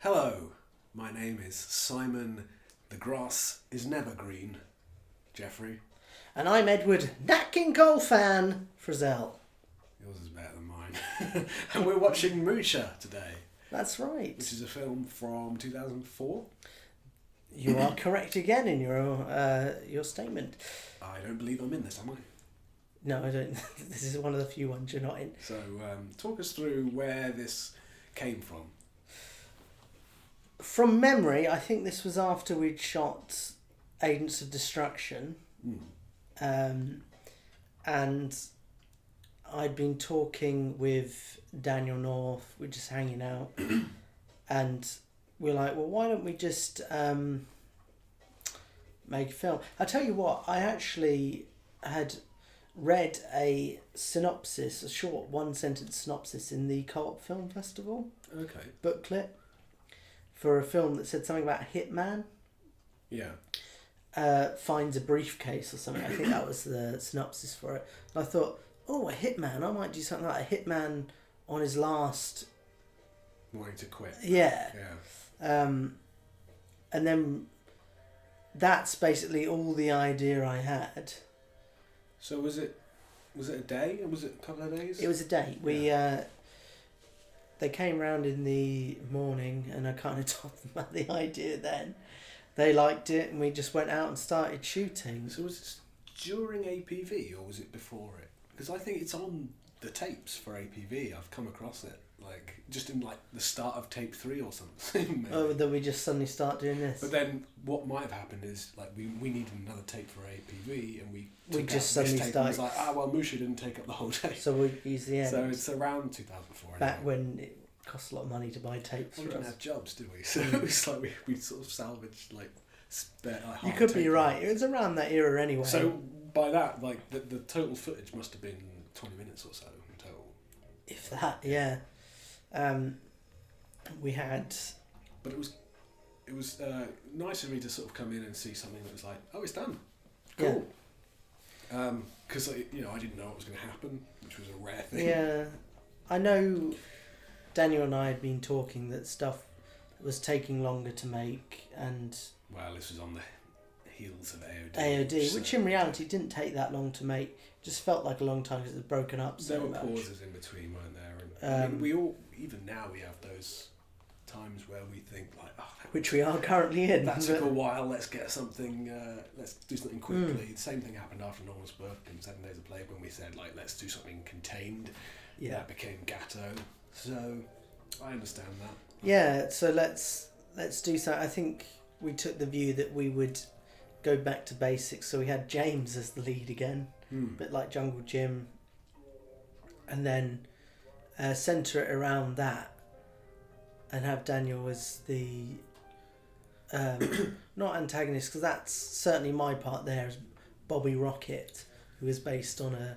Hello, my name is Simon. The grass is never green. Jeffrey. And I'm Edward, Nat King Cole fan, Frizzell. Yours is better than mine. And we're watching Musha today. That's right. Which is a film from 2004. You are correct again in your statement. I don't believe I'm in this, am I? No, I don't. This is one of the few ones you're not in. So, talk us through where this came from. From memory, I think this was after we'd shot Agents of Destruction. And I'd been talking with Daniel North. We're just hanging out. And we're like, well, why don't we just make a film? I'll tell you what, I actually had read a synopsis, a short one-sentence synopsis in the Co-op Film Festival booklet for a film that said something about a hitman. Yeah. Finds a briefcase or something. I think that was the synopsis for it. And I thought, oh, a hitman. I might do something like a hitman on his last... Wanting to quit. Yeah. Yeah. And then that's basically all the idea I had. So was it a day or was it a couple of days? It was a day. They came round in the morning and I kind of told them about the idea then. They liked it and we just went out and started shooting. So was this during APV or was it before it? Because I think it's on the tapes for APV. I've come across it like just in like the start of tape 3 or something. Maybe. Oh, then we just suddenly start doing this. But then what might have happened is like we needed another tape for APV and we just out suddenly this tape and it was like, well, Musha didn't take up the whole tape. So we used the end. So it's around 2004. Back when it cost a lot of money to buy tapes. We didn't have jobs, did we? So it's like we sort of salvaged like spare. Like, you could be right. It was around that era anyway. So by that, like the total footage must have been 20 minutes or so in total. If that, yeah. We had. But it was nice of me to sort of come in and see something that was like, oh, it's done. Cool. Because I didn't know what was going to happen, which was a rare thing. Yeah, I know. Daniel and I had been talking that stuff was taking longer to make, and well, this was on the heels of AOD, which in reality didn't take that long to make. It just felt like a long time because it was broken up so much. There were pauses in between, weren't there? And I mean, we all, even now, we have those times where we think like, oh, which we are currently in. That took a while. Let's get something. Let's do something quickly. The same thing happened after Norman's book and 7 Days of Play when we said like, let's do something contained. Yeah. That became Gatto. So I understand that. Yeah. So let's do so. I think we took the view that we would go back to basics. So we had James as the lead again, a bit like Jungle Jim, and then centre it around that, and have Daniel as the not antagonist, because that's certainly my part there as Bobby Rocket, who is based on a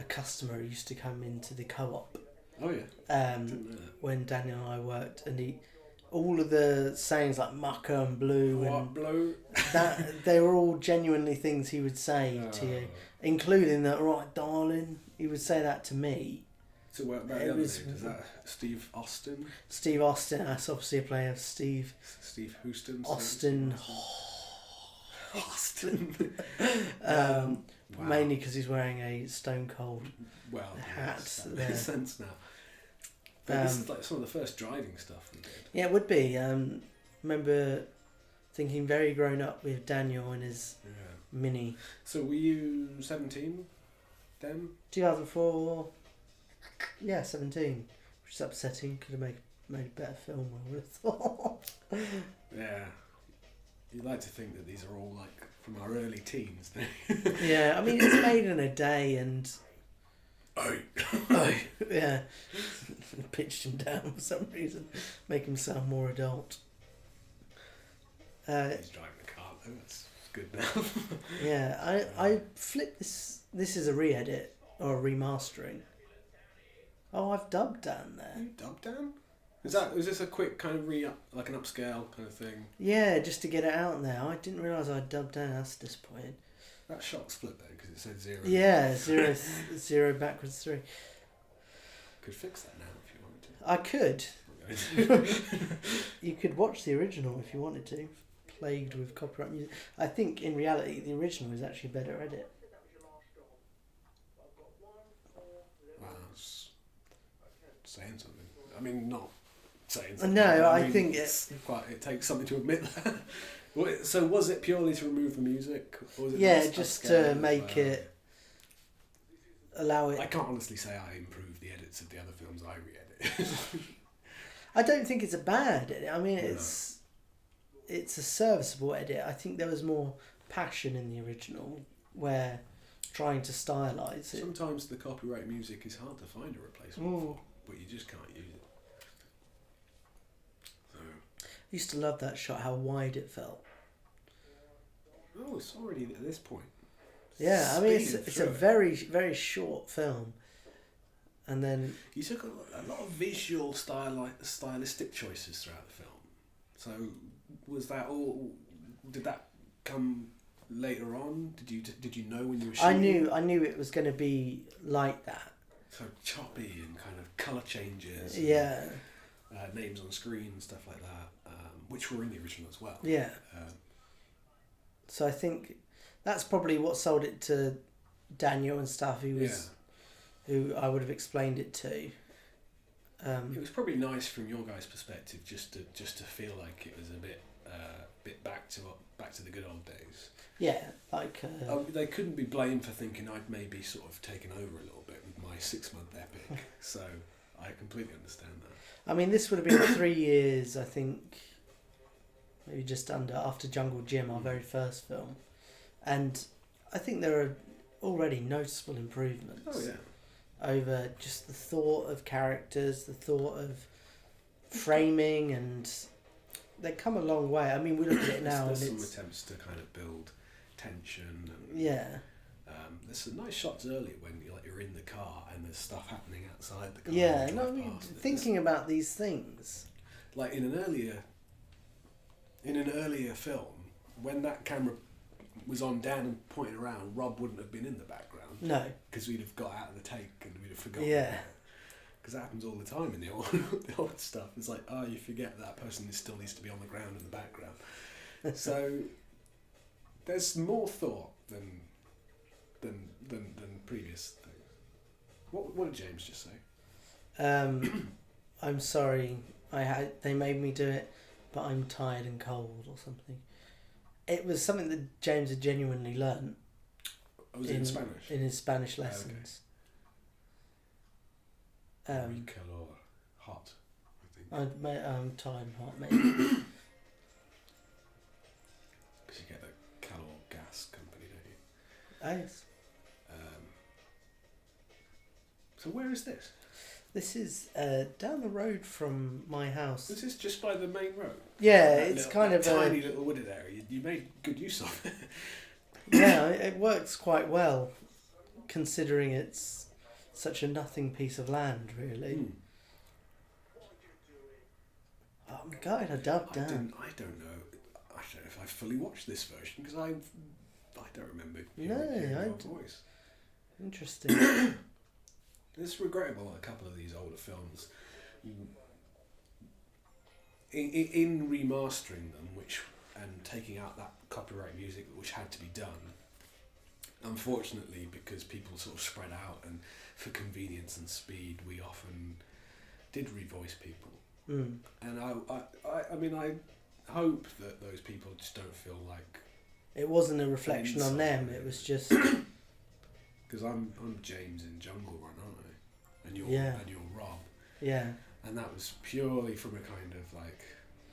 customer who used to come into the co-op. Oh yeah. When Daniel and I worked, and all of the sayings like mucker and blue and blue, that they were all genuinely things he would say to you, including that, right, darling. He would say that to me. So what about the other name? Is that Steve Austin? Steve Austin. That's obviously a play of Steve. Steve Houston. Austin. Austin. Wow. Mainly because he's wearing a Stone Cold hat. Yes, that makes sense now. But this is like some of the first driving stuff we did. Yeah, it would be. Remember thinking very grown up with Daniel and his Mini. So were you 17 then? 2004. Yeah, 17. Which is upsetting. Could have made a better film, I would have thought. Yeah. You'd like to think that these are all like from our early teens. Yeah, I mean it's made in a day and... Oh, yeah. Pitched him down for some reason. Make him sound more adult. He's driving a car though, that's good enough. Yeah, I flipped this. This is a re-edit or a remastering. Oh, I've dubbed Dan there. You dubbed Dan? Was this a quick kind of like an upscale kind of thing? Yeah, just to get it out there. I didn't realise I'd dubbed Dan. That's disappointing. That shot's flipped though because it said 0. Yeah, 0 backwards 3. Could fix that now if you wanted to. I could. I'm going to. You could watch the original if you wanted to. Plagued with copyright music. I think in reality the original is actually a better edit. Wow, that's saying something. I mean, not saying something. No, I mean, think it takes something to admit that. So was it purely to remove the music? Or was it yeah, just to make it, allow it. I can't honestly say I improved the edits of the other films I re-edit. I don't think it's a bad edit. I mean, it's a serviceable edit. I think there was more passion in the original, where trying to stylize it. Sometimes the copyright music is hard to find a replacement for, but you just can't use it. So. I used to love that shot, how wide it felt. Oh, it's already at this point. Yeah, I mean, it's a very, very short film. And then... You took a lot of visual stylistic choices throughout the film. So, was that all... Did that come later on? Did you know when you were shooting? I knew it was going to be like that. So choppy and kind of colour changes. Yeah. And, names on screen and stuff like that, which were in the original as well. Yeah. So I think that's probably what sold it to Daniel and stuff, who I would have explained it to. It was probably nice from your guys' perspective just to feel like it was a bit back to the good old days. Yeah, like they couldn't be blamed for thinking I'd maybe sort of taken over a little bit with my 6-month epic. So I completely understand that. I mean, this would have been 3 years, I think, maybe just under, after Jungle Gym, our very first film, and I think there are already noticeable improvements. Oh yeah. Over just the thought of characters, the thought of framing, and they come a long way. I mean, we look at it now, there's and some attempts to kind of build tension. And, yeah. There's some nice shots earlier when you're in the car and there's stuff happening outside the car. Yeah, no, I mean, thinking about these things. Like in an earlier film, when that camera was on down and pointing around, Rob wouldn't have been in the background. No. Because we'd have got out of the take and we'd have forgotten. Yeah. Because that happens all the time in the old stuff. It's like, oh, you forget that person still needs to be on the ground in the background. So there's more thought than previous things. What did James just say? I'm sorry. They made me do it, but I'm tired and cold or something. It was something that James had genuinely learnt. Was it in Spanish? In his Spanish lessons. Okay. Weak or hot, I think. I'm tired and hot, maybe. Because you get the Calor gas company, don't you? Oh, yes. So where is this? This is down the road from my house. This is just by the main road? Yeah, it's kind of a tiny little wooded area. You made good use of it. Yeah, it works quite well, considering it's such a nothing piece of land, really. Oh my god, I dubbed down. I don't know if I fully watched this version because I don't remember hearing your voice. Interesting. It's regrettable on a couple of these older films. In remastering them, and taking out that copyright music which had to be done, unfortunately, because people sort of spread out and for convenience and speed, we often did revoice people. And I mean, I hope that those people just don't feel like it wasn't a reflection on them. It was just because I'm James in Jungle Run, aren't I? And you're Rob. Yeah. And that was purely from a kind of like,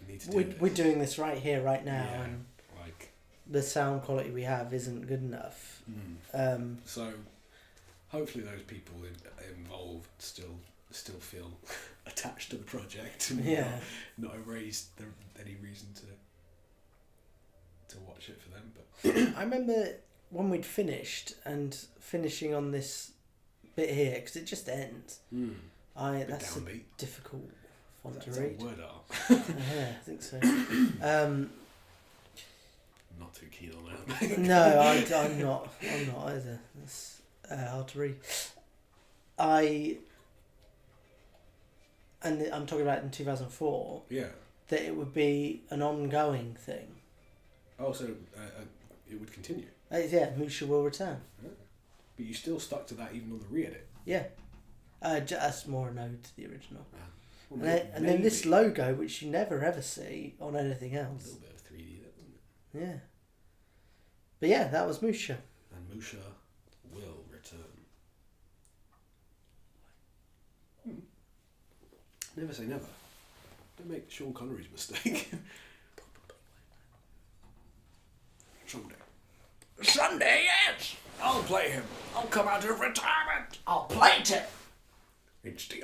we need to do we're doing this right here, right now, and like the sound quality we have isn't good enough. So hopefully those people involved still feel attached to the project and not erased any reason to watch it for them. But I remember when we'd finished and finishing on this bit here, because it just ends. That's a difficult font to read. Word art. Yeah, I think so. Not too keen on that. No, I'm not either. It's hard to read. and I'm talking about in 2004, Yeah. that it would be an ongoing thing. Oh, so it would continue. Yeah, Musha will return. Yeah. But you still stuck to that even on the re-edit. Yeah. That's more a ode to the original. Well, And then this logo, which you never ever see on anything else. A little bit of 3D there, wasn't it? Yeah. But yeah, that was Musha. And Musha will return. Never say never. Don't make Sean Connery's mistake. Someday, yes! I'll play him. I'll come out of retirement. I'll play Tim. It's the